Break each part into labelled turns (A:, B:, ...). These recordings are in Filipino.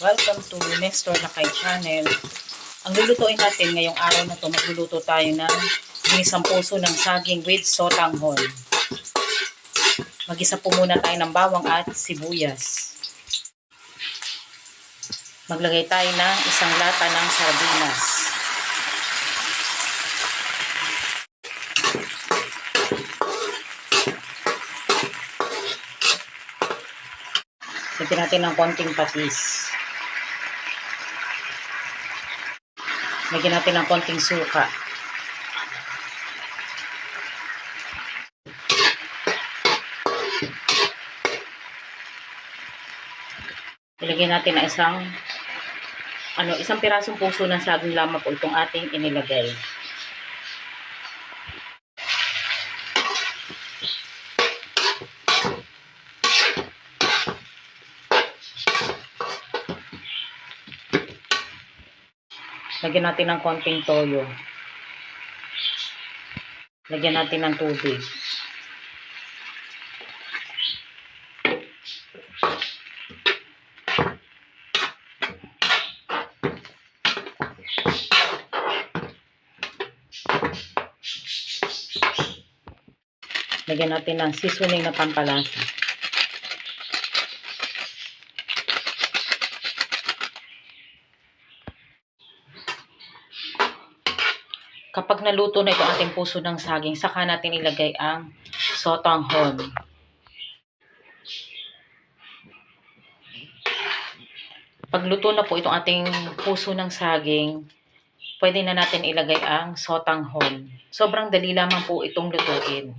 A: Welcome to Nestor Lakay Channel. Ang lulutuin natin ngayong araw na to, magluluto tayo ng ginisang puso ng saging with sotanghon. Mag-isa po muna tayo ng bawang at sibuyas. Maglagay tayo ng isang lata ng sardinas. Lagyan natin ng konting patis. Lagyan natin ng konting suka. Ilagay natin na isang pirasong puso ng saging lamang po itong ating inilagay. Lagyan natin ng konting toyo. Lagyan natin ng tubig. Lagyan natin ng seasoning na pampalasa. Kapag naluto na ito ating puso ng saging, saka natin ilagay ang sotanghon. Pag luto na po itong ating puso ng saging, pwede na natin ilagay ang sotanghon. Sobrang dali lamang po itong lutuin.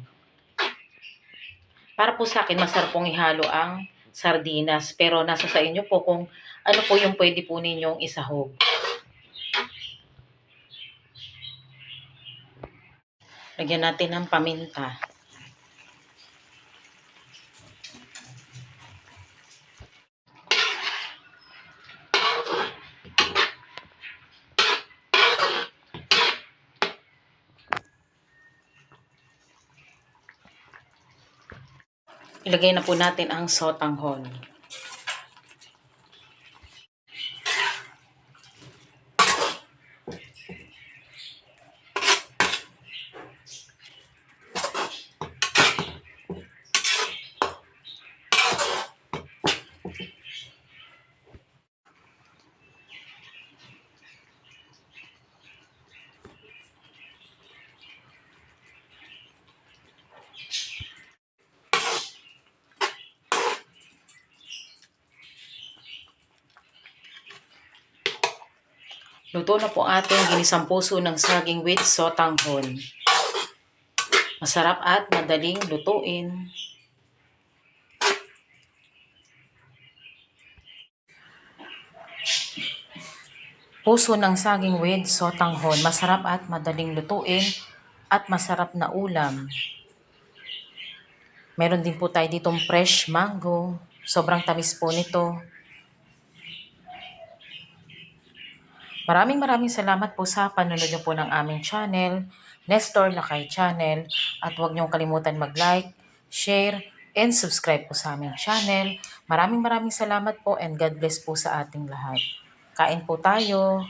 A: Para po sa akin, masarap pong ihalo ang sardinas. Pero nasa sa inyo po kung ano po yung pwede po ninyong isahog. Lagyan natin ng paminta. Ilagay na po natin ang sotanghon. Luto na po ating ginisang puso ng saging with sotanghon. Masarap at madaling lutuin. Puso ng saging with sotanghon. Masarap at madaling lutuin at masarap na ulam. Meron din po tayo ditong fresh mango. Sobrang tamis po nito. Maraming salamat po sa panonood niyo po ng aming channel, Nestor Lakay Channel. At huwag niyong kalimutan mag-like, share, and subscribe po sa aming channel. Maraming salamat po and God bless po sa ating lahat. Kain po tayo.